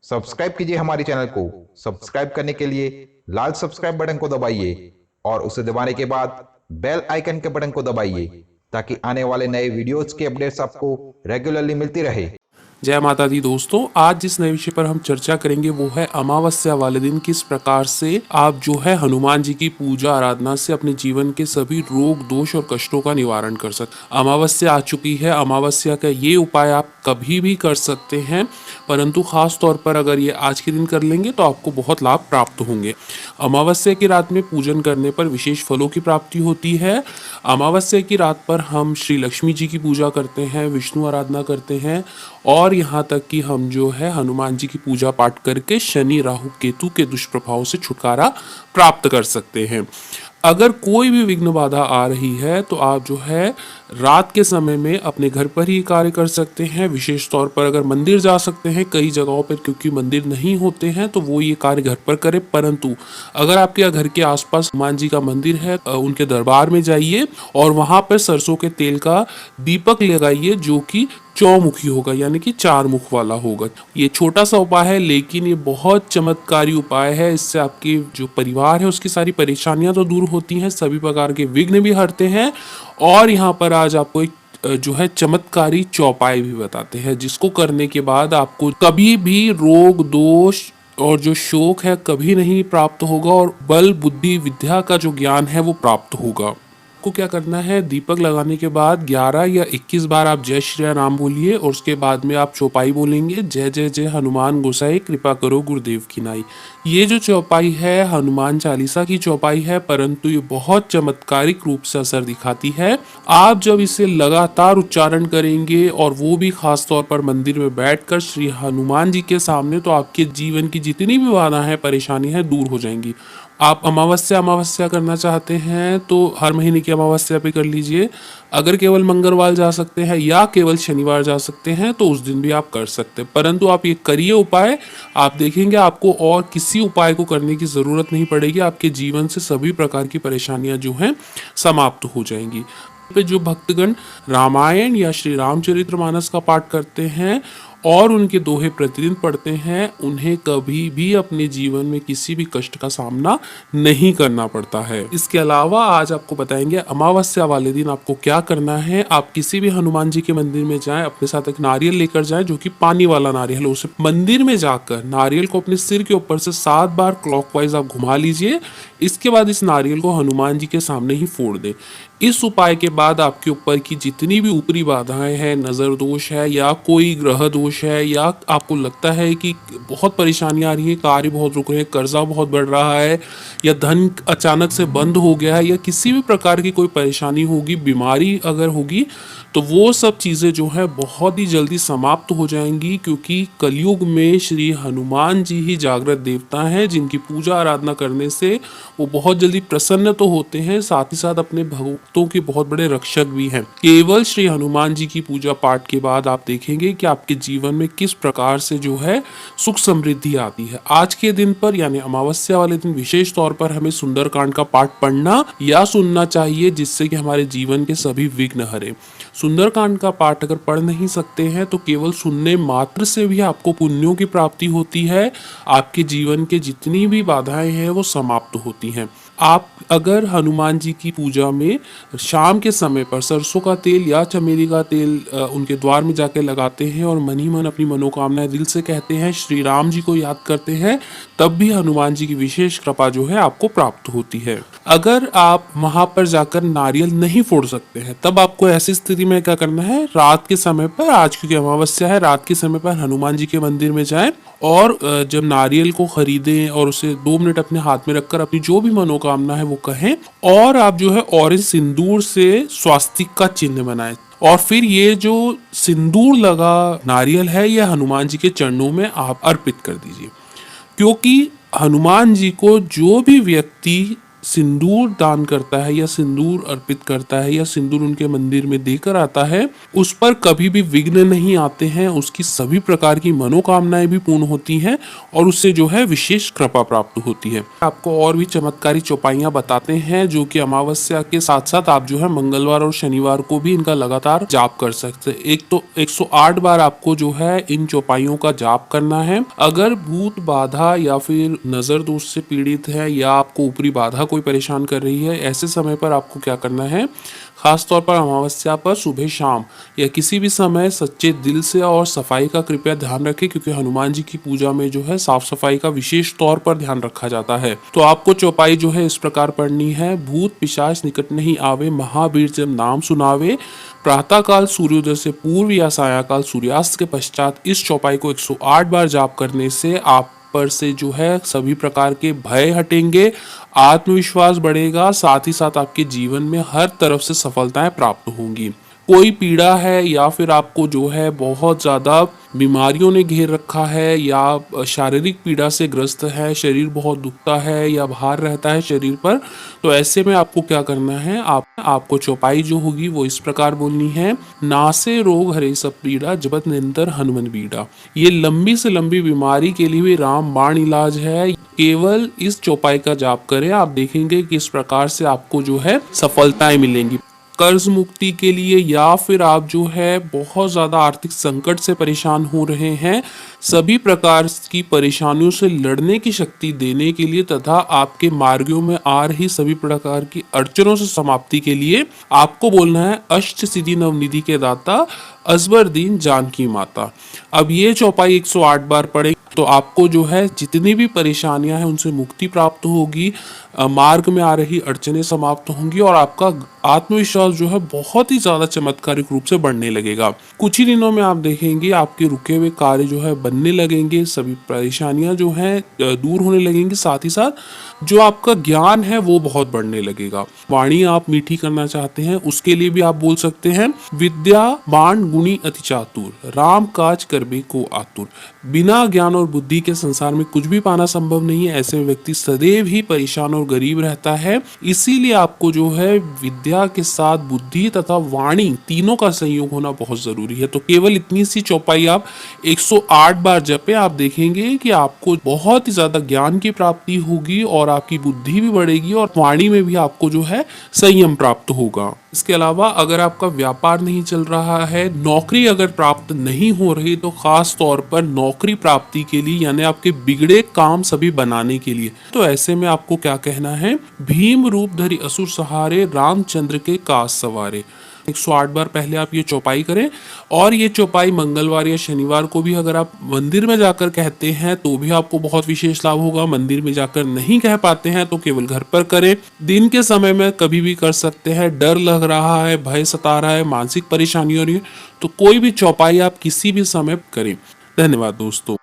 Subscribe कीजिए हमारे channel को। सब्सक्राइब करने के लिए लाल सब्सक्राइब बटन को दबाइए और उसे दबाने के बाद बेल आइकन के बटन को दबाइए ताकि आने वाले नए वीडियोज के अपडेट्स आपको रेगुलरली मिलती रहे। जय माता दी दोस्तों, आज जिस नए विषय पर हम चर्चा करेंगे वो है अमावस्या वाले दिन किस प्रकार से आप जो है हनुमान जी की पूजा आराधना से अपने जीवन के सभी रोग दोष और कष्टों का निवारण कर सकते। अमावस्या आ चुकी है। अमावस्या का ये उपाय आप कभी भी कर सकते हैं, परंतु खास तौर पर अगर ये आज के दिन कर लेंगे तो आपको बहुत लाभ प्राप्त होंगे। अमावस्या की रात में पूजन करने पर विशेष फलों की प्राप्ति होती है। अमावस्या की रात पर हम श्री लक्ष्मी जी की पूजा करते हैं, विष्णु आराधना करते हैं और यहाँ तक कि हम जो है हनुमान जी की पूजा पाठ करके शनि राहु केतु के दुष्प्रभाव से छुटकारा प्राप्त कर सकते हैं। अगर कोई भी विघ्न बाधा आ रही है तो आप जो है रात के समय में अपने घर पर ही कार्य कर सकते हैं। विशेष तौर पर अगर मंदिर जा सकते हैं, कई जगहों पर क्योंकि मंदिर नहीं होते हैं तो वो ये कार्य घर पर करें, परंतु अगर आपके घर के आसपास हनुमान जी का मंदिर है, उनके दरबार में जाइए और वहां पर सरसों के तेल का दीपक लगाइए जो कि चौमुखी होगा, यानी कि 4 मुख वाला होगा। ये छोटा सा उपाय है लेकिन ये बहुत चमत्कारी उपाय है। इससे आपके जो परिवार है उसकी सारी परेशानियां तो दूर होती हैं, सभी प्रकार के विघ्न भी हटते हैं। और यहाँ पर आज आपको एक जो है चमत्कारी चौपाई भी बताते हैं जिसको करने के बाद आपको कभी भी रोग दोष और जो शोक है कभी नहीं प्राप्त होगा और बल बुद्धि विद्या का जो ज्ञान है वो प्राप्त होगा। आपको क्या करना है, दीपक लगाने के बाद 11 या 21 बार आप जय श्री राम बोलिए और उसके बाद में आप चौपाई बोलेंगे, जय जय जय हनुमान गोसाई कृपा करो गुरुदेव की नाई। ये जो चौपाई है हनुमान चालीसा की चौपाई है, परंतु ये बहुत चमत्कारिक रूप से असर दिखाती है। आप जब इसे लगातार उच्चारण करेंगे और वो भी खास तौर पर मंदिर में बैठकर श्री हनुमान जी के सामने, तो आपके जीवन की जितनी भी बाधा है परेशानी है दूर हो जाएंगी। आप अमावस्या करना चाहते हैं तो हर महीने की अमावस्या पे कर लीजिए। अगर केवल मंगलवार जा सकते हैं या केवल शनिवार जा सकते हैं तो उस दिन भी आप कर सकते हैं, परंतु आप ये करिए उपाय, आप देखेंगे आपको और किसी उपाय को करने की ज़रूरत नहीं पड़ेगी। आपके जीवन से सभी प्रकार की परेशानियां जो हैं समाप्त हो जाएंगी। पे जो भक्तगण रामायण या श्री रामचरितमानस का पाठ करते हैं और उनके दोहे प्रतिदिन पढ़ते हैं, उन्हें कभी भी अपने जीवन में किसी भी कष्ट का सामना नहीं करना पड़ता है। इसके अलावा आज आपको बताएंगे अमावस्या वाले दिन आपको क्या करना है। आप किसी भी हनुमान जी के मंदिर में जाएं, अपने साथ एक नारियल लेकर जाएं जो कि पानी वाला नारियल हो। उसे मंदिर में जाकर नारियल को अपने सिर के ऊपर से 7 बार क्लॉकवाइज आप घुमा लीजिए। इसके बाद इस नारियल को हनुमान जी के सामने ही फोड़ दें। इस उपाय के बाद आपके ऊपर की जितनी भी ऊपरी बाधाएं हैं, नज़र दोष है या कोई ग्रह दोष है या आपको लगता है कि बहुत परेशानियां आ रही है, कार्य बहुत रुक रहे हैं, कर्जा बहुत बढ़ रहा है या धन अचानक से बंद हो गया है या किसी भी प्रकार की कोई परेशानी होगी, बीमारी अगर होगी, तो वो सब चीज़ें जो है बहुत ही जल्दी समाप्त हो जाएंगी, क्योंकि कलयुग में श्री हनुमान जी ही जागृत देवता हैं जिनकी पूजा आराधना करने से वो बहुत जल्दी प्रसन्न तो होते हैं, साथ ही साथ अपने भक्तों के बहुत बड़े रक्षक भी हैं। केवल श्री हनुमान जी की पूजा पाठ के बाद आप देखेंगे कि आपके जीवन में किस प्रकार से जो है सुख समृद्धि आती है। आज के दिन पर यानी अमावस्या वाले दिन विशेष तौर पर हमें सुंदरकांड का पाठ पढ़ना या सुनना चाहिए, जिससे कि हमारे जीवन के सभी विघ्न हरे। सुंदरकांड का पाठ अगर पढ़ नहीं सकते हैं तो केवल सुनने मात्र से भी आपको पुण्यों की प्राप्ति होती है, आपके जीवन के जितनी भी बाधाएं हैं वो समाप्त होती हैं। आप अगर हनुमान जी की पूजा में शाम के समय पर सरसों का तेल या चमेली का तेल उनके द्वार में जाकर लगाते हैं और मन ही मन अपनी मनोकामनाएं दिल से कहते हैं, श्री राम जी को याद करते हैं, तब भी हनुमान जी की विशेष कृपा जो है आपको प्राप्त होती है। अगर आप वहां पर जाकर नारियल नहीं फोड़ सकते हैं तब आपको ऐसी स्थिति में क्या करना है, रात के समय पर, आज क्योंकि अमावस्या है, रात के समय पर हनुमान जी के मंदिर में जाएं और जब नारियल को खरीदें और उसे 2 मिनट अपने हाथ में रखकर अपनी जो भी मनोकामना है वो कहें और आप जो है ऑरेंज सिंदूर से स्वास्तिक का चिन्ह बनाएं और फिर ये जो सिंदूर लगा नारियल है यह हनुमान जी के चरणों में आप अर्पित कर दीजिए। क्योंकि हनुमान जी को जो भी व्यक्ति सिंदूर दान करता है या सिंदूर अर्पित करता है या सिंदूर उनके मंदिर में देकर आता है, उस पर कभी भी विघ्न नहीं आते हैं, उसकी सभी प्रकार की मनोकामनाएं भी पूर्ण होती हैं और उससे जो है विशेष कृपा प्राप्त होती है। आपको और भी चमत्कारी चौपाइयां बताते हैं जो कि अमावस्या के साथ साथ आप जो है मंगलवार और शनिवार को भी इनका लगातार जाप कर सकते हैं। एक तो 108 बार आपको जो है इन चौपाइयों का जाप करना है। अगर भूत बाधा या फिर नजर दोष से पीड़ित है या आपको ऊपरी बाधा कोई परेशान कर रही है, ऐसे समय पर आपको क्या करना है, खास तौर पर अमावस्या पर सुबह शाम या किसी भी समय सच्चे दिल से और सफाई का कृपया ध्यान रखें, क्योंकि हनुमान जी की पूजा में जो है साफ सफाई का विशेष तौर पर ध्यान रखा जाता है। तो आपको चौपाई जो है इस प्रकार पढ़नी है। भूत पिशाच निकट नहीं आवे, महावीर जब नाम सुनावे, प्रातः काल सूर्योदय से पूर्व या सायंकाल सूर्यास्त के पश्चात। इस चौपाई को 108 बार जाप करने से आप पर से जो है सभी प्रकार के भय हटेंगे, आत्मविश्वास बढ़ेगा, साथ ही साथ आपके जीवन में हर तरफ से सफलताएं प्राप्त होंगी। कोई पीड़ा है या फिर आपको जो है बहुत ज़्यादा बीमारियों ने घेर रखा है या शारीरिक पीड़ा से ग्रस्त है, शरीर बहुत दुखता है या भार रहता है शरीर पर, तो ऐसे में आपको क्या करना है, आपको चौपाई जो होगी वो इस प्रकार बोलनी है। नासे रोग हरे सब पीड़ा, जपत निरंतर हनुमान बीड़ा। ये लंबी से लंबी बीमारी के लिए भी रामबाण इलाज है। केवल इस चौपाई का जाप करें, आप देखेंगे कि इस प्रकार से आपको जो है सफलताएं मिलेंगी। कर्ज मुक्ति के लिए या फिर आप जो है बहुत ज्यादा आर्थिक संकट से परेशान हो रहे हैं, सभी प्रकार की परेशानियों से लड़ने की शक्ति देने के लिए तथा आपके मार्गों में आ रही सभी प्रकार की अड़चनों से समाप्ति के लिए आपको बोलना है अष्ट सिद्धि नवनिधि के दाता अजबर दीन जानकी माता। अब ये चौपाई 108 बार पढ़े तो आपको जो है जितनी भी परेशानियां हैं उनसे मुक्ति प्राप्त होगी, मार्ग में आ रही अड़चनें समाप्त होंगी और आपका आत्मविश्वास जो है बहुत ही ज्यादा चमत्कारिक रूप से बढ़ने लगेगा। कुछ ही दिनों में आप देखेंगे आपके रुके हुए कार्य जो है बनने लगेंगे, सभी परेशानियां जो हैं दूर होने लगेंगी, साथ ही साथ जो आपका ज्ञान है वो बहुत बढ़ने लगेगा। वाणी आप मीठी करना चाहते हैं, उसके लिए भी आप बोल सकते हैं विद्या बाण गुणी अति चातुर, राम काज करबे को आतुर। बिना ज्ञान और बुद्धि के संसार में कुछ भी पाना संभव नहीं है। ऐसे व्यक्ति सदैव ही परेशान और गरीब रहता है। इसीलिए आपको जो है विद्या के साथ बुद्धि तथा वाणी तीनों का संयोग होना बहुत जरूरी है। तो केवल इतनी सी चौपाई आप 108 बार जपे, आप देखेंगे कि आपको बहुत ही ज्यादा ज्ञान की प्राप्ति होगी और आपकी बुद्धि भी बढ़ेगी और वाणी में भी आपको जो है संयम प्राप्त होगा। इसके अलावा अगर आपका व्यापार नहीं चल रहा है, नौकरी अगर प्राप्त नहीं हो रही, तो खास तौर पर नौकरी प्राप्ति के लिए यानी आपके बिगड़े काम सभी बनाने के लिए, तो ऐसे में आपको क्या कहना है, भीम रूप धरि असुर सहारे, रामचंद्र के काज सवारे। 108 बार पहले आप ये चौपाई करें और ये चौपाई मंगलवार या शनिवार को भी अगर आप मंदिर में जाकर कहते हैं तो भी आपको बहुत विशेष लाभ होगा। मंदिर में जाकर नहीं कह पाते हैं तो केवल घर पर करें। दिन के समय में कभी भी कर सकते हैं। डर लग रहा है, भय सता रहा है, मानसिक परेशानी हो रही है, तो कोई भी चौपाई आप किसी भी समय करें। धन्यवाद दोस्तों।